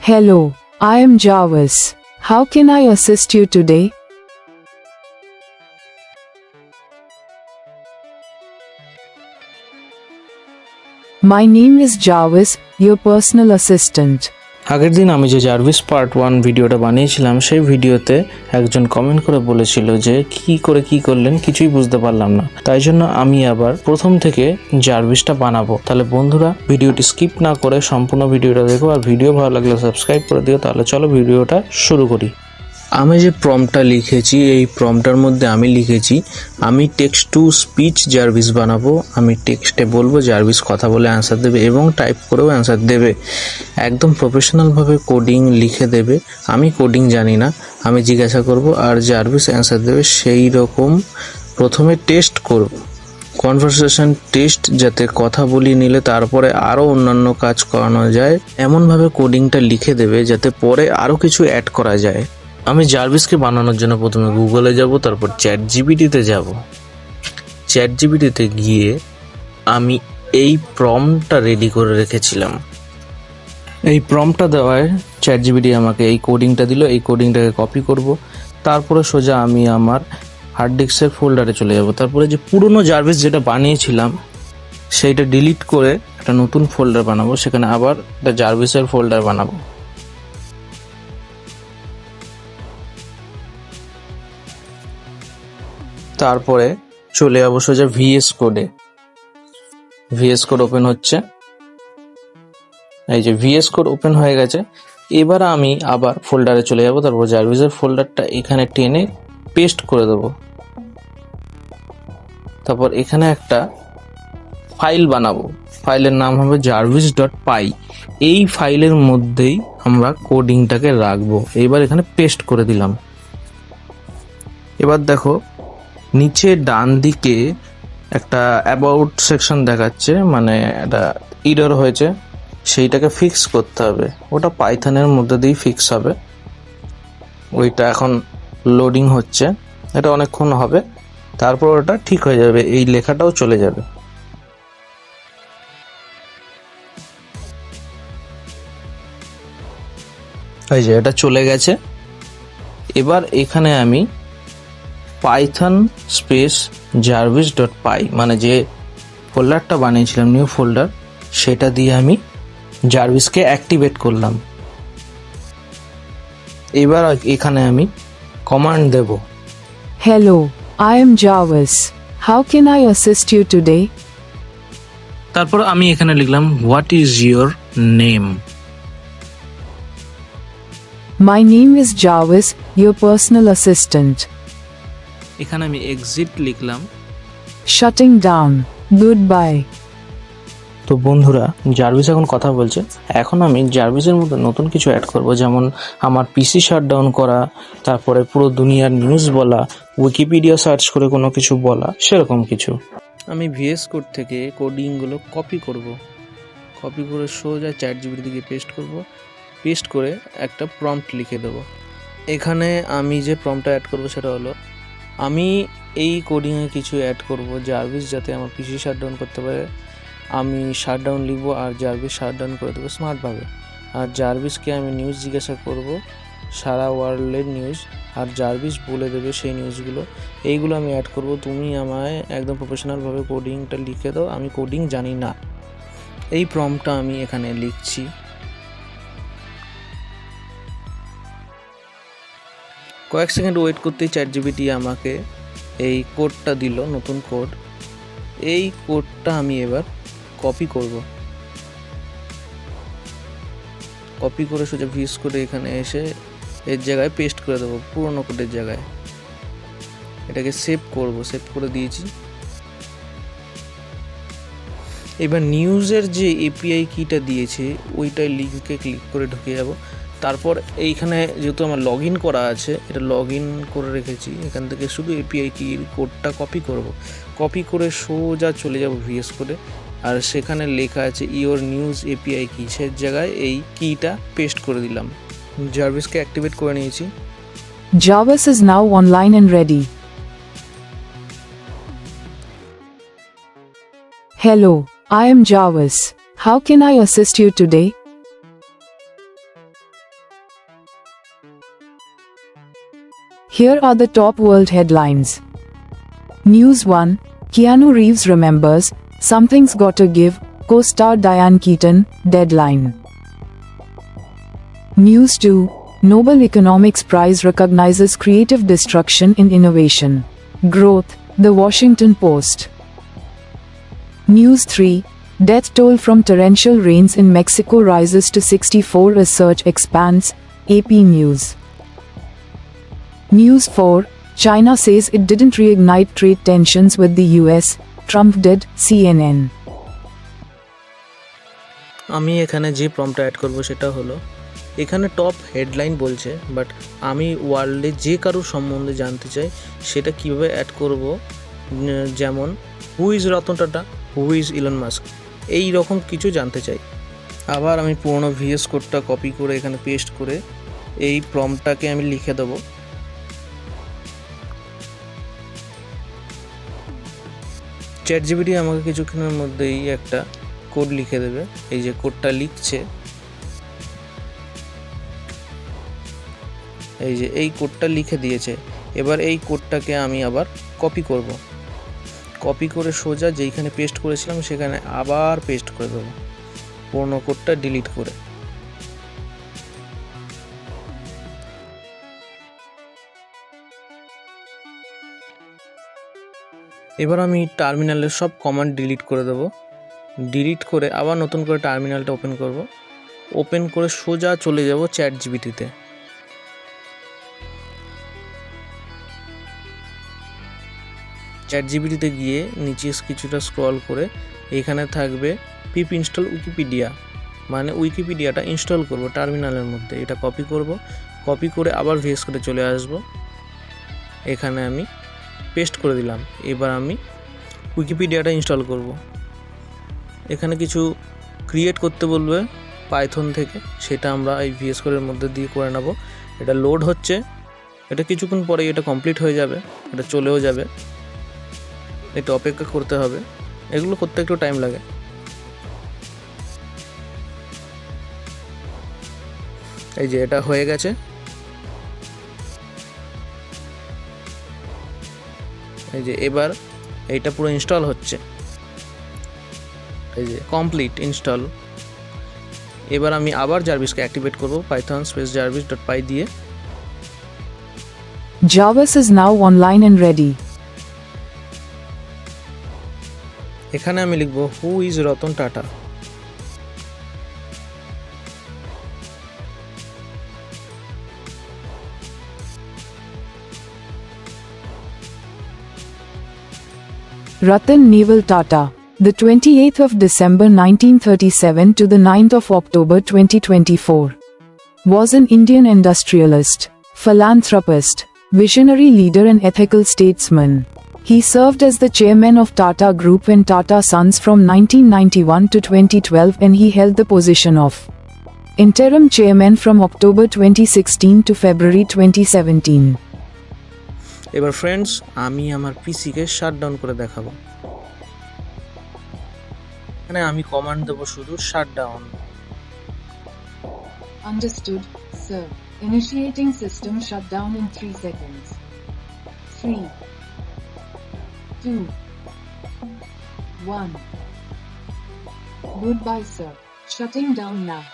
Hello, I am Jarvis. How can I assist you today? My name is Jarvis, your personal assistant. আগের দিন আমি যে Jarvis part 1 ভিডিওটা বানিয়েছিলাম সেই ভিডিওতে একজন কমেন্ট করে বলেছিল যে কি করলেন কিছুই বুঝতে পারলাম না, তাই জন্য আমি আবার প্রথম থেকে জার্ভিসটা বানাবো। তাহলে বন্ধুরা ভিডিওটি স্কিপ না করে সম্পূর্ণ ভিডিওটা দেখো, আর ভিডিও ভালো লাগলে সাবস্ক্রাইব করে দিও। তাহলে চলো ভিডিওটা শুরু করি। আমি যে প্রম্পটটা লিখেছি এই প্রম্পটার মধ্যে আমি লিখেছি আমি টেক্সট টু স্পিচ জার্ভিস বানাবো। আমি টেক্সটে বলবো, জার্ভিস কথা বলে অ্যান্সার দেবে এবং টাইপ করেও অ্যান্সার দেবে। একদম প্রফেশনালভাবে কোডিং লিখে দেবে। আমি কোডিং জানি না, আমি জিজ্ঞাসা করব আর জার্ভিস অ্যান্সার দেবে। সেই রকম প্রথমে টেস্ট করব, কনভারসেশন টেস্ট, যাতে কথা বলিয়ে নিলে তারপরে আরও অন্যান্য কাজ করানো যায় এমনভাবে কোডিংটা লিখে দেবে যাতে পরে আরও কিছু অ্যাড করা যায়। আমি জার্ভিসকে বানানোর জন্য প্রথমে গুগলে যাব, তারপর চ্যাট জিপিটিতে যাব। চ্যাট জিপিটিতে গিয়ে আমি এই প্রম্পটটা রেডি করে রেখেছিলাম। এই প্রম্পটটা দেওয়ায় চ্যাট জিপিটি আমাকে এই কোডিংটা দিল। এই কোডিংটাকে কপি করব, তারপরে সোজা আমি আমার হার্ড ডিস্কের ফোল্ডারে চলে যাব। তারপরে যে পুরনো জার্ভিস যেটা বানিয়েছিলাম সেইটা ডিলিট করে একটা নতুন ফোল্ডার বানাবো, সেখানে আবার একটা জার্ভিসের ফোল্ডার বানাবো। তারপরে চলে যাবো সোজা ভিএস কোডে। ভিএস কোড ওপেন হচ্ছে, এই যে ভিএস কোড ওপেন হয়ে গেছে। এবার আমি আবার ফোল্ডারে চলে যাব, তারপর জার্ভিসের ফোল্ডারটা এখানে টেনে পেস্ট করে দেবো। তারপর এখানে একটা ফাইল বানাবো, ফাইলের নাম হবে jarvis.py। এই ফাইলের মধ্যেই আমরা কোডিংটাকে রাখবো। এবার এখানে পেস্ট করে দিলাম। এবার দেখো নিচে ডান দিকে একটা অ্যাবাউট সেকশন দেখাচ্ছে, মানে একটা এরর হয়েছে, সেইটাকে ফিক্স করতে হবে। ওটা পাইথনের মধ্যে দিয়েই ফিক্স হবে। ওইটা এখন লোডিং হচ্ছে, এটা অনেকক্ষণ হবে, তারপর ওটা ঠিক হয়ে যাবে, এই লেখাটাও চলে যাবে। এই যে এটা চলে গেছে। এবার এখানে আমি পাইথন স্পেস jarvis.py মানে যে ফোল্ডারটা বানিয়েছিলাম নিউ ফোল্ডার, সেটা দিয়ে আমি জার্ভিসকে অ্যাক্টিভেট করলাম। এবার এখানে আমি কমান্ড দেব। Hello, I am Jarvis. How can I assist you today? তারপর আমি এখানে লিখলাম what is your name. My name is Jarvis, your personal assistant. এখানে আমি এক্সিট লিখলাম। Shutting down. Goodbye. তো বন্ধুরা জার্ভিস এখন কথা বলছে। এখন আমি জার্ভিসের মধ্যে নতুন কিছু অ্যাড করব, যেমন আমার পিসি শাটডাউন করা, তারপরে পুরো দুনিয়ার নিউজ বলা, উইকিপিডিয়া সার্চ করে কোনো কিছু বলা, সেরকম কিছু। আমি ভিএস কোড থেকে কোডিংগুলো কপি করব। কপি করে সোজা চ্যাট জিপিটি দিকে পেস্ট করব। পেস্ট করে একটা প্রম্পট লিখে দেব। এখানে আমি যে প্রম্পটটা অ্যাড করব সেটা হলো, আমি এই কোডিংয়ে কিছু অ্যাড করব জার্ভিস যাতে আমার পিসি শাটডাউন করতে পারে। আমি শাটডাউন লিখবো আর জার্ভিস শাটডাউন করে দেবো স্মার্টভাবে। আর জার্ভিসকে আমি নিউজ জিজ্ঞাসা করব, সারা ওয়ার্ল্ডের নিউজ, আর জার্ভিস বলে দেবে সেই নিউজগুলো। এইগুলো আমি অ্যাড করব। তুমি আমায় একদম প্রফেশনালভাবে কোডিংটা লিখে দাও, আমি কোডিং জানি না। এই প্রম্পটটা আমি এখানে লিখছি। কয়েক সেকেন্ড ওয়েট করতেই চ্যাট জিপিটি আমাকে এই কোডটা দিল, নতুন কোড। এই কোডটা আমি এবার কপি করব। কপি করে সোজা ভিএস কোডে এখানে এসে এর জায়গায় পেস্ট করে দেবো, পুরোনো কোডের জায়গায়। এটাকে সেভ করব, সেভ করে দিয়েছি। এবার নিউজের যে এপিআই কিটা দিয়েছে ওইটাই লিঙ্কে ক্লিক করে ঢুকে যাব। তারপর এইখানে যেহেতু আমার লগ ইন করা আছে, এটা লগ ইন করে রেখেছি, এখান থেকে শুধু এপিআই কির কোডটা কপি করব। কপি করে সোজা চলে যাব ভিএস কোডে, আর সেখানে লেখা আছে ইওর নিউজ এপিআই কি, সে জায়গায় এই কিটা পেস্ট করে দিলাম। জার্ভিসকে অ্যাক্টিভেট করে নিয়েছি। Jarvis is now online and ready. Hello, I am Jarvis. How can I assist you today? Here are the top world headlines. News 1. Keanu Reeves remembers, Something's Gotta Give, co-star Diane Keaton, deadline. News 2. Nobel Economics Prize recognizes creative destruction in innovation. Growth, The Washington Post. News 3. Death toll from torrential rains in Mexico rises to 64, research expands, AP News. News 4. China says it didn't reignite trade tensions with the US, Trump did, CNN. আমি এখানে যে প্রম্পটটা add করব সেটা হলো, এখানে top headline বলছে, but আমি ওয়ার্ল্ডে যে কারোর সম্বন্ধে জানতে চাই সেটা কিভাবে অ্যাড করব, যেমন who is Ratan Tata, who is Elon Musk, এই রকম কিছু জানতে চাই। আবার আমি পুরোনো ভিএস কোডটা কপি করে এখানে পেস্ট করে এই প্রম্পটটাকে আমি লিখে দেবো। চ্যাটজিপিটি আমাকে কিছুক্ষণের মধ্যেই একটা কোড লিখে দেবে। এই যে কোডটা লিখছে, এই যে এই কোডটা লিখে দিয়েছে। এবার এই কোডটাকে আমি আবার কপি করব, কপি করে সোজা যেইখানে পেস্ট করেছিলাম সেখানে আবার পেস্ট করে দেবো, পুরোনো কোডটা ডিলিট করে। এবার আমি টার্মিনালের সব কমান্ড ডিলিট করে দেবো। ডিলিট করে আবার নতুন করে টার্মিনালটা ওপেন করব। ওপেন করে সোজা চলে যাব চ্যাটজিপিটিতে। চ্যাটজিপিটিতে গিয়ে নিচে কিছুটা স্ক্রল করে এখানে থাকবে পিপ ইনস্টল উইকিপিডিয়া, মানে উইকিপিডিয়াটা ইনস্টল করব টার্মিনালের মধ্যে। এটা কপি করব, কপি করে আবার ভিএস করে চলে আসব, এখানে আমি পেস্ট করে দিলাম। এবার আমি উইকিপিডিয়াটা ইনস্টল করব। এখানে কিছু ক্রিয়েট করতে বলবে পাইথন থেকে, সেটা আমরা এই ভিএস কোডের মধ্যে দিয়ে করে নেব। এটা লোড হচ্ছে, এটা কিছুক্ষণ পরে এটা কমপ্লিট হয়ে যাবে, এটা চলেও যাবে, একটু অপেক্ষা করতে হবে, এগুলো করতে একটু টাইম লাগে। এই যে এটা হয়ে গেছে, এই যে এবার এইটা পুরো ইনস্টল হচ্ছে, এই যে কমপ্লিট ইনস্টল। এবার আমি আবার জার্ভিসকে অ্যাক্টিভেট করব পাইথন স্পেস jarvis.py দিয়ে। Jarvis is now online and ready. এখানে আমি লিখব who is Ratan Tata. Ratan Naval Tata, the 28th of December 1937 to the 9th of October 2024, was an Indian industrialist, philanthropist, visionary leader and ethical statesman. He served as the chairman of Tata Group and Tata Sons from 1991 to 2012, and he held the position of interim chairman from October 2016 to February 2017. এবার friends আমি আমার পিসিকে shutdown করে দেখাবো। এখানে আমি command দেবো শুধু shutdown. Understood, sir. Initiating system shutdown in 3 seconds. 3, 2, 1. Goodbye, sir. Shutting down now.